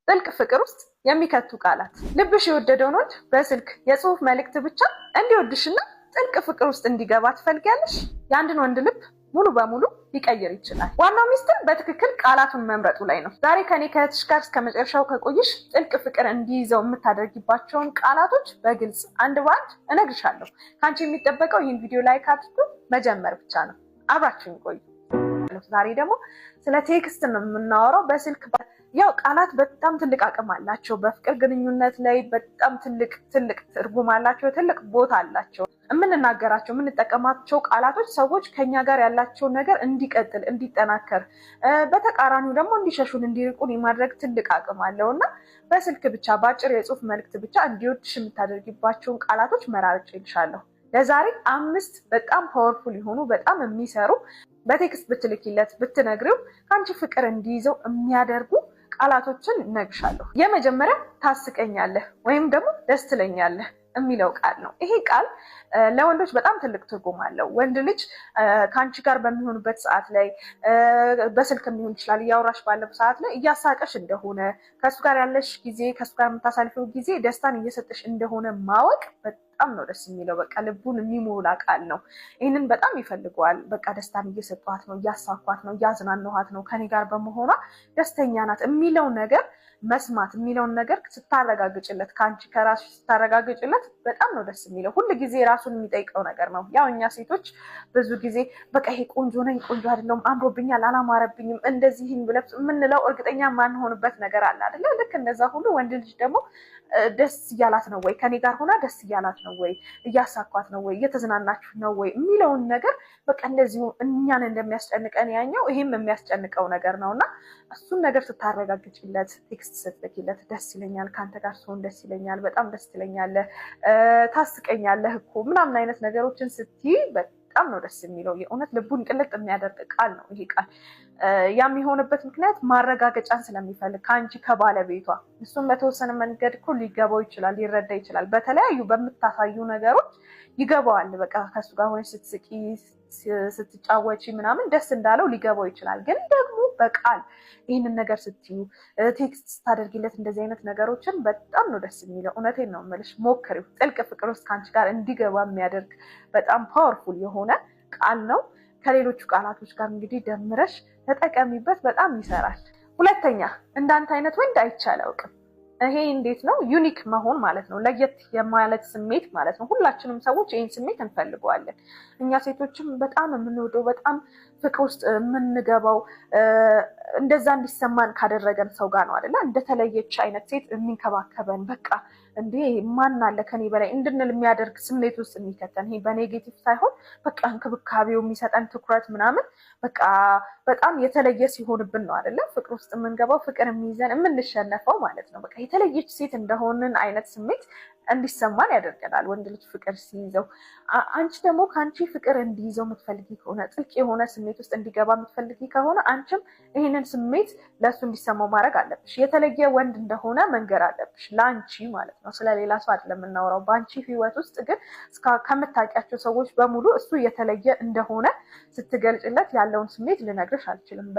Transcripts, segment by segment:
ጥልቅ ፍቅር ውስጥ የሚከቱ ቃላት። ልብሽ የወደደውን ወንድ በስልክ የጽሁፍ መልእክት ብቻ እንዲወድሽና ጥልቅ ፍቅር ውስጥ እንዲገባ ትፈልጊያለሽ? የአንድን ወንድ ልብ ሙሉ በሙሉ ሊቀይር ይችላል። ዋናው ሚስጥር በትክክል ቃላቱን መምረጡ ላይ ነው። ዛሬ ከኔ ከእህትሽ ጋር እስከ መጨረሻው ከቆይሽ ጥልቅ ፍቅር እንዲይዘው የምታደርጊባቸውን ቃላቶች በግልጽ አንድ በአንድ እነግርሻለሁ። ከአንቺ የሚጠበቀው ይህን ቪዲዮ ላይክ አድርጎ መጀመር ብቻ ነው። አብራችሁን ቆዩ። ዛሬ ደግሞ ስለ ቴክስት ነው የምናወራው። በስልክ ያው ቃላት በጣም ትልቅ አቅም አላቸው። በፍቅር ግንኙነት ላይ በጣም ትልቅ ትርጉም አላቸው። ትልቅ ቦታ አላቸው። የምንናገራቸው የምንጠቀማቸው ቃላቶች ሰዎች ከኛ ጋር ያላቸው ነገር እንዲቀጥል እንዲጠናከር፣ በተቃራኒው ደግሞ እንዲሸሹን እንዲርቁን የማድረግ ትልቅ አቅም አለው እና በስልክ ብቻ በአጭር የጽሁፍ መልእክት ብቻ እንዲወድሽ የምታደርጊባቸውን ቃላቶች መራርጬ ይልሻለሁ። ለዛሬ 5 በጣም ፓወርፉል የሆኑ በጣም የሚሰሩ በቴክስት ብትልኪለት ብትነግሪው ከአንቺ ፍቅር እንዲይዘው የሚያደርጉ ቃላቶችን እነግርሻለሁ። የመጀመሪያ ታስቀኛለህ ወይም ደግሞ ደስ ትለኛለህ የሚለው ቃል ነው። ይሄ ቃል ለወንዶች በጣም ትልቅ ትርጉም አለው። ወንድ ልጅ ከአንቺ ጋር በሚሆኑበት ሰዓት ላይ በስልክ ሊሆን ይችላል፣ እያወራሽ ባለው ሰዓት ላይ እያሳቀሽ እንደሆነ፣ ከሱ ጋር ያለሽ ጊዜ ከሱ ጋር የምታሳልፈው ጊዜ ደስታን እየሰጠሽ እንደሆነ ማወቅ በጣም ነው ደስ የሚለው። በቃ ልቡን የሚሞላ ቃል ነው። ይህንን በጣም ይፈልገዋል። በቃ ደስታን እየሰጧት ነው፣ እያሳኳት ነው፣ እያዝናነኋት ነው፣ ከኔ ጋር በመሆኗ ደስተኛ ናት የሚለው ነገር መስማት የሚለውን ነገር ስታረጋግጭለት፣ ከአንቺ ከራስሽ ስታረጋግጭለት በጣም ነው ደስ የሚለው። ሁል ጊዜ ራሱን የሚጠይቀው ነገር ነው። ያው እኛ ሴቶች ብዙ ጊዜ በቃ ይሄ ቆንጆ ነኝ፣ ቆንጆ አይደለሁም፣ አምሮብኛል፣ አላማረብኝም እንደዚህ ብለብስ የምንለው እርግጠኛ ማንሆንበት ነገር አለ አይደለ? ልክ እንደዛ ሁሉ ወንድ ልጅ ደግሞ ደስ እያላት ነው ወይ፣ ከኔ ጋር ሆና ደስ እያላት ነው ወይ፣ እያሳኳት ነው ወይ፣ እየተዝናናችሁ ነው ወይ የሚለውን ነገር በቃ እንደዚሁ እኛን እንደሚያስጨንቀን ያኛው ይሄም የሚያስጨንቀው ነገር ነው እና እሱን ነገር ስታረጋግጭለት፣ ቴክስት ስትልኪለት ደስ ይለኛል፣ ከአንተ ጋር ስሆን ደስ ይለኛል፣ በጣም ደስ ትለኛለህ፣ ታስቀኛለህ እኮ ምናምን አይነት ነገሮችን ስትይ በጣም ነው ደስ የሚለው። የእውነት ልቡን ቅልጥ የሚያደርግ ቃል ነው ይሄ ቃል። ያም የሆነበት ምክንያት ማረጋገጫን ስለሚፈልግ ከአንቺ ከባለቤቷ። እሱም በተወሰነ መንገድ እኮ ሊገባው ይችላል፣ ሊረዳ ይችላል። በተለያዩ በምታሳዩ ነገሮች ይገባዋል። በቃ ከሱ ጋር ሆነሽ ስትስቂ ስትጫወቺ ምናምን ደስ እንዳለው ሊገባው ይችላል። ግን ደግሞ በቃል ይህንን ነገር ስትዩ ቴክስት ስታደርጊለት እንደዚህ አይነት ነገሮችን በጣም ነው ደስ የሚለው። እውነቴን ነው የምልሽ፣ ሞክሪው። ጥልቅ ፍቅር ውስጥ ከአንቺ ጋር እንዲገባ የሚያደርግ በጣም ፓወርፉል የሆነ ቃል ነው። ከሌሎቹ ቃላቶች ጋር እንግዲህ ደምረሽ ተጠቀሚበት፣ በጣም ይሰራል። ሁለተኛ፣ እንዳንተ አይነት ወንድ አይቼ አላውቅም። ይሄ እንዴት ነው? ዩኒክ መሆን ማለት ነው። ለየት የማለት ስሜት ማለት ነው። ሁላችንም ሰዎች ይህን ስሜት እንፈልገዋለን። እኛ ሴቶችም በጣም የምንወደው በጣም ፍቅር ውስጥ የምንገባው እንደዛ እንዲሰማን ካደረገን ሰው ጋር ነው አይደለ? እንደተለየች አይነት ሴት የሚንከባከበን በቃ እንዴ ማን አለ ከኔ በላይ እንድንል የሚያደርግ ስሜት ውስጥ የሚከተን፣ ይሄ በኔጌቲቭ ሳይሆን በቃ እንክብካቤው የሚሰጠን ትኩረት ምናምን በቃ በጣም የተለየ ሲሆንብን ነው አይደለ? ፍቅር ውስጥ የምንገባው ፍቅር የሚይዘን የምንሸነፈው ማለት ነው። በቃ የተለየች ሴት እንደሆንን አይነት ስሜት እንዲሰማን ያደርገናል ወንድ ልጅ ፍቅር ሲይዘው። አንቺ ደግሞ ከአንቺ ፍቅር እንዲይዘው የምትፈልጊ ከሆነ፣ ጥልቅ የሆነ ስሜት ውስጥ እንዲገባ የምትፈልጊ ከሆነ አንቺም ይህንን ስሜት ለእሱ እንዲሰማው ማድረግ አለብሽ። የተለየ ወንድ እንደሆነ መንገር አለብሽ፣ ለአንቺ ማለት ነው። ስለሌላ ሰው አይደለም የምናወራው። በአንቺ ህይወት ውስጥ ግን ከምታውቂያቸው ሰዎች በሙሉ እሱ የተለየ እንደሆነ ስትገልጭለት ያለውን ስሜት ልነግርሽ አልችልም።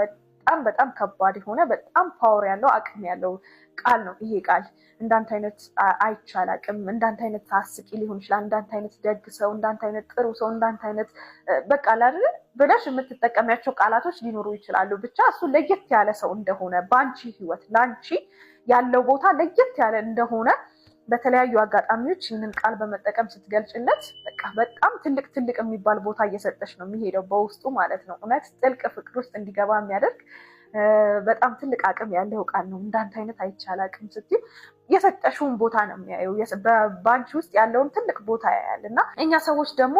በጣም ከባድ የሆነ በጣም ፓወር ያለው አቅም ያለው ቃል ነው ይሄ ቃል። እንዳንተ አይነት አይቼ አላውቅም፣ እንዳንተ አይነት ታስቂ ሊሆን ይችላል፣ እንዳንተ አይነት ደግ ሰው፣ እንዳንተ አይነት ጥሩ ሰው፣ እንዳንተ አይነት በቃ አይደል ብለሽ የምትጠቀሚያቸው ቃላቶች ሊኖሩ ይችላሉ። ብቻ እሱ ለየት ያለ ሰው እንደሆነ በአንቺ ህይወት ለአንቺ ያለው ቦታ ለየት ያለ እንደሆነ በተለያዩ አጋጣሚዎች ይህንን ቃል በመጠቀም ስትገልጭለት በቃ በጣም ትልቅ የሚባል ቦታ እየሰጠሽ ነው የሚሄደው በውስጡ ማለት ነው። እውነት ጥልቅ ፍቅር ውስጥ እንዲገባ የሚያደርግ በጣም ትልቅ አቅም ያለው ቃል ነው። እንዳንተ አይነት አይቼ አላውቅም ስትይ የሰጠሽውን ቦታ ነው የሚያየው። በአንቺ ውስጥ ያለውን ትልቅ ቦታ ያያል። እና እኛ ሰዎች ደግሞ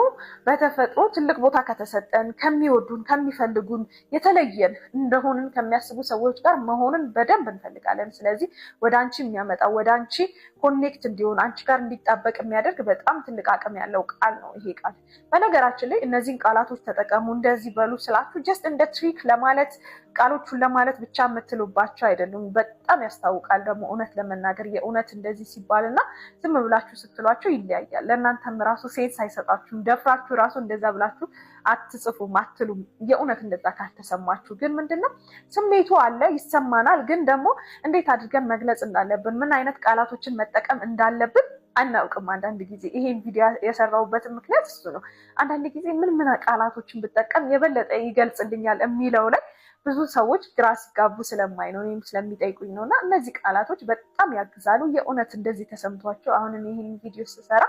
በተፈጥሮ ትልቅ ቦታ ከተሰጠን ከሚወዱን ከሚፈልጉን የተለየን እንደሆንን ከሚያስቡ ሰዎች ጋር መሆንን በደንብ እንፈልጋለን። ስለዚህ ወደ አንቺ የሚያመጣው ወደ አንቺ ኮኔክት እንዲሆን አንቺ ጋር እንዲጣበቅ የሚያደርግ በጣም ትልቅ አቅም ያለው ቃል ነው ይሄ ቃል። በነገራችን ላይ እነዚህን ቃላቶች ተጠቀሙ እንደዚህ በሉ ስላችሁ ጀስት እንደ ትሪክ ለማለት ቃሎቹን ለማለት ብቻ የምትሉባቸው አይደሉም። በጣም ያስታውቃል ደግሞ እውነት ለመናገር የእውነት እንደዚህ ሲባልና ዝም ብላችሁ ስትሏቸው ይለያያል። ለእናንተም ራሱ ሴንስ አይሰጣችሁም። ደፍራችሁ ራሱ እንደዛ ብላችሁ አትጽፉም አትሉም። የእውነት እንደዛ ካልተሰማችሁ ግን ምንድነው ስሜቱ አለ ይሰማናል። ግን ደግሞ እንዴት አድርገን መግለጽ እንዳለብን ምን አይነት ቃላቶችን መጠቀም እንዳለብን አናውቅም። አንዳንድ ጊዜ ይሄን ቪዲዮ የሰራሁበትን ምክንያት እሱ ነው። አንዳንድ ጊዜ ምን ቃላቶችን ብጠቀም የበለጠ ይገልጽልኛል የሚለው ላይ ብዙ ሰዎች ግራ ሲጋቡ ስለማይ ነው ወይም ስለሚጠይቁኝ ነውና እነዚህ ቃላቶች በጣም ያግዛሉ። የእውነት እንደዚህ ተሰምቷቸው አሁን ይሄን ቪዲዮ ስሰራ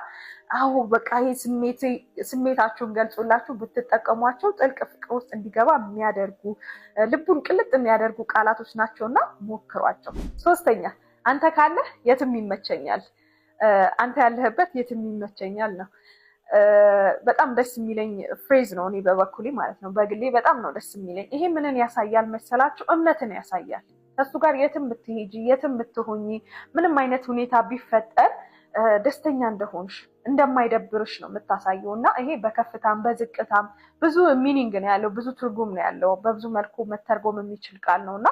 አዎ በቃ ይሄ ስሜታችሁን ገልጾላችሁ ብትጠቀሟቸው ጥልቅ ፍቅር ውስጥ እንዲገባ የሚያደርጉ ልቡን ቅልጥ የሚያደርጉ ቃላቶች ናቸውና ሞክሯቸው። ሶስተኛ አንተ ካለህ የትም ይመቸኛል። አንተ ያለህበት የትም ይመቸኛል ነው። በጣም ደስ የሚለኝ ፍሬዝ ነው እኔ በበኩሌ ማለት ነው። በግሌ በጣም ነው ደስ የሚለኝ። ይሄ ምንን ያሳያል መሰላችሁ? እምነትን ያሳያል። ከሱ ጋር የትም ብትሄጂ የትም ብትሆኚ ምንም አይነት ሁኔታ ቢፈጠር ደስተኛ እንደሆንሽ እንደማይደብርሽ ነው የምታሳየው። እና ይሄ በከፍታም በዝቅታም ብዙ ሚኒንግ ነው ያለው፣ ብዙ ትርጉም ነው ያለው። በብዙ መልኩ መተርጎም የሚችል ቃል ነው እና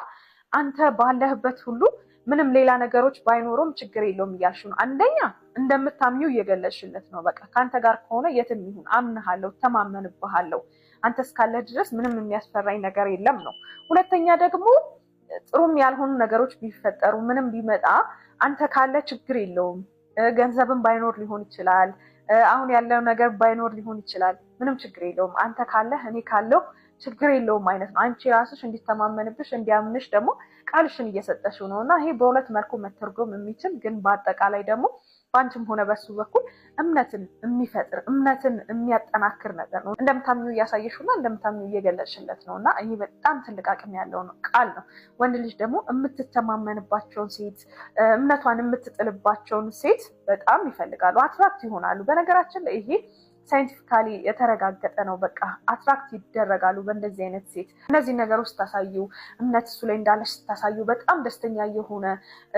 አንተ ባለህበት ሁሉ ምንም ሌላ ነገሮች ባይኖሩም ችግር የለውም እያልሽ ነው። አንደኛ እንደምታምኚው እየገለጽሽለት ነው። በቃ ከአንተ ጋር ከሆነ የትም ይሁን አምንሃለሁ፣ ተማመንብሃለሁ፣ አንተ እስካለህ ድረስ ምንም የሚያስፈራኝ ነገር የለም ነው። ሁለተኛ ደግሞ ጥሩም ያልሆኑ ነገሮች ቢፈጠሩ ምንም ቢመጣ አንተ ካለ ችግር የለውም። ገንዘብም ባይኖር ሊሆን ይችላል፣ አሁን ያለው ነገር ባይኖር ሊሆን ይችላል። ምንም ችግር የለውም። አንተ ካለህ እኔ ካለው ችግር የለውም አይነት ነው። አንቺ ራስሽ እንዲተማመንብሽ እንዲያምንሽ ደግሞ ቃልሽን እየሰጠሽው ነው እና ይሄ በሁለት መልኩ መተርጎም የሚችል ግን በአጠቃላይ ደግሞ በአንቺም ሆነ በሱ በኩል እምነትን የሚፈጥር እምነትን የሚያጠናክር ነገር ነው። እንደምታምኚው እያሳየሽውና እንደምታምኚው እየገለጽሽለት ነው እና ይሄ በጣም ትልቅ አቅም ያለው ነው ቃል ነው። ወንድ ልጅ ደግሞ የምትተማመንባቸውን ሴት እምነቷን የምትጥልባቸውን ሴት በጣም ይፈልጋሉ፣ አትራክት ይሆናሉ። በነገራችን ላይ ይሄ ሳይንቲፊካሊ የተረጋገጠ ነው። በቃ አትራክት ይደረጋሉ በእንደዚህ አይነት ሴት። እነዚህ ነገሮች ስታሳዩ እምነት እሱ ላይ እንዳለሽ ስታሳዩ በጣም ደስተኛ የሆነ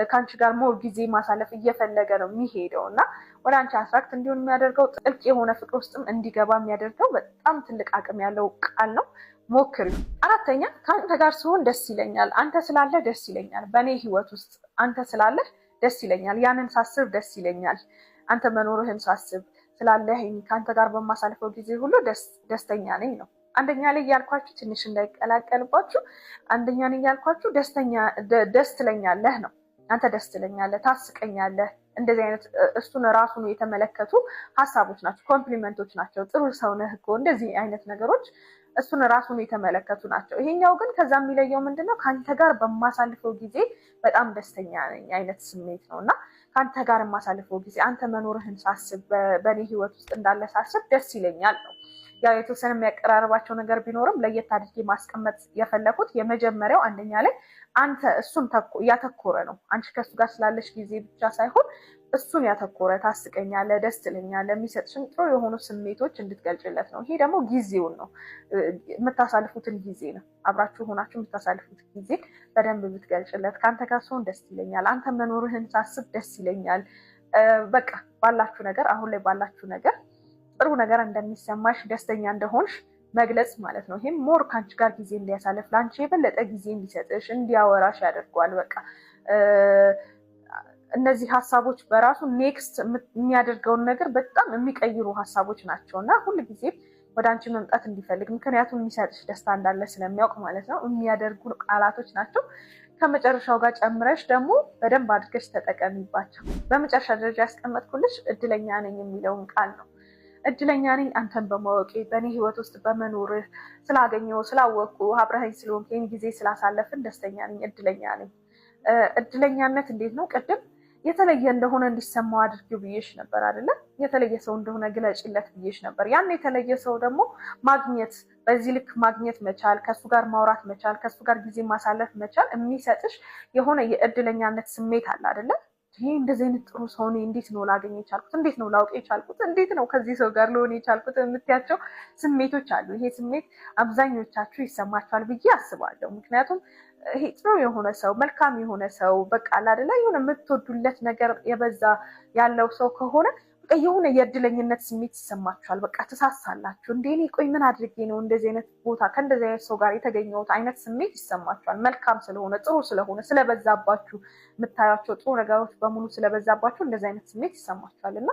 ከአንቺ ጋር ሞር ጊዜ ማሳለፍ እየፈለገ ነው የሚሄደው እና ወደ አንቺ አትራክት እንዲሆን የሚያደርገው ጥልቅ የሆነ ፍቅር ውስጥም እንዲገባ የሚያደርገው በጣም ትልቅ አቅም ያለው ቃል ነው። ሞክሪ። አራተኛ ከአንተ ጋር ሲሆን ደስ ይለኛል። አንተ ስላለህ ደስ ይለኛል። በእኔ ህይወት ውስጥ አንተ ስላለህ ደስ ይለኛል። ያንን ሳስብ ደስ ይለኛል። አንተ መኖርህን ሳስብ ስላለህኝ ከአንተ ጋር በማሳልፈው ጊዜ ሁሉ ደስተኛ ነኝ ነው። አንደኛ ላይ ያልኳችሁ ትንሽ እንዳይቀላቀልባችሁ፣ አንደኛ ላይ ያልኳችሁ ደስ ትለኛለህ ነው። አንተ ደስ ትለኛለህ፣ ታስቀኛለህ። እንደዚህ አይነት እሱን ራሱን የተመለከቱ ሀሳቦች ናቸው፣ ኮምፕሊመንቶች ናቸው። ጥሩ ሰው ነህ እኮ እንደዚህ አይነት ነገሮች እሱን ራሱን የተመለከቱ ናቸው። ይሄኛው ግን ከዛ የሚለየው ምንድነው? ከአንተ ጋር በማሳልፈው ጊዜ በጣም ደስተኛ ነኝ አይነት ስሜት ነው እና ከአንተ ጋር የማሳልፈው ጊዜ አንተ መኖርህን ሳስብ በእኔ ህይወት ውስጥ እንዳለ ሳስብ ደስ ይለኛል ነው። ያው የተወሰነ የሚያቀራርባቸው ነገር ቢኖርም ለየት አድርጌ ማስቀመጥ የፈለኩት የመጀመሪያው አንደኛ ላይ አንተ እሱን ያተኮረ ነው። አንቺ ከሱ ጋር ስላለሽ ጊዜ ብቻ ሳይሆን እሱን ያተኮረ ታስቀኛለህ፣ ደስ ትለኛለህ፣ የሚሰጥሽን ጥሩ የሆኑ ስሜቶች እንድትገልጭለት ነው። ይሄ ደግሞ ጊዜውን ነው የምታሳልፉትን ጊዜ ነው። አብራችሁ ሆናችሁ የምታሳልፉት ጊዜ በደንብ ብትገልጭለት። ከአንተ ጋር ሲሆን ደስ ይለኛል፣ አንተ መኖርህን ሳስብ ደስ ይለኛል። በቃ ባላችሁ ነገር አሁን ላይ ባላችሁ ነገር ጥሩ ነገር እንደሚሰማሽ ደስተኛ እንደሆንሽ መግለጽ ማለት ነው። ይሄም ሞር ከአንቺ ጋር ጊዜ እንዲያሳልፍ ለአንቺ የበለጠ ጊዜ እንዲሰጥሽ እንዲያወራሽ ያደርገዋል። በቃ እነዚህ ሀሳቦች በራሱ ኔክስት የሚያደርገውን ነገር በጣም የሚቀይሩ ሀሳቦች ናቸው እና ሁልጊዜ ወደ አንቺ መምጣት እንዲፈልግ ምክንያቱም የሚሰጥሽ ደስታ እንዳለ ስለሚያውቅ ማለት ነው የሚያደርጉ ቃላቶች ናቸው። ከመጨረሻው ጋር ጨምረሽ ደግሞ በደንብ አድርገሽ ተጠቀሚባቸው። በመጨረሻ ደረጃ ያስቀመጥኩልሽ እድለኛ ነኝ የሚለውን ቃል ነው። እድለኛ ነኝ አንተን በማወቄ፣ በእኔ ህይወት ውስጥ በመኖርህ፣ ስላገኘው ስላወቅኩ፣ አብረኸኝ ስለሆንክ፣ ይህን ጊዜ ስላሳለፍን ደስተኛ ነኝ፣ እድለኛ ነኝ። እድለኛነት እንዴት ነው? ቅድም የተለየ እንደሆነ እንዲሰማው አድርጊው ብዬሽ ነበር አይደለ? የተለየ ሰው እንደሆነ ግለጭለት ብዬሽ ነበር። ያን የተለየ ሰው ደግሞ ማግኘት፣ በዚህ ልክ ማግኘት መቻል፣ ከሱ ጋር ማውራት መቻል፣ ከሱ ጋር ጊዜ ማሳለፍ መቻል የሚሰጥሽ የሆነ የእድለኛነት ስሜት አለ አይደለ? ይሄ እንደዚህ አይነት ጥሩ ሰው እኔ እንዴት ነው ላገኝ የቻልኩት? እንዴት ነው ላውቅ የቻልኩት? እንዴት ነው ከዚህ ሰው ጋር ልሆን የቻልኩት? የምትያቸው ስሜቶች አሉ። ይሄ ስሜት አብዛኞቻችሁ ይሰማችኋል ብዬ አስባለሁ። ምክንያቱም ይሄ ጥሩ የሆነ ሰው፣ መልካም የሆነ ሰው፣ በቃ አይደለ የሆነ የምትወዱለት ነገር የበዛ ያለው ሰው ከሆነ በቃ የሆነ የእድለኝነት ስሜት ይሰማችኋል። በቃ ትሳሳላችሁ። እንዴ እኔ ቆይ ምን አድርጌ ነው እንደዚህ አይነት ቦታ ከእንደዚህ አይነት ሰው ጋር የተገኘሁት አይነት ስሜት ይሰማችኋል። መልካም ስለሆነ ጥሩ ስለሆነ ስለበዛባችሁ፣ የምታያቸው ጥሩ ነገሮች በሙሉ ስለበዛባችሁ እንደዚህ አይነት ስሜት ይሰማችኋል። እና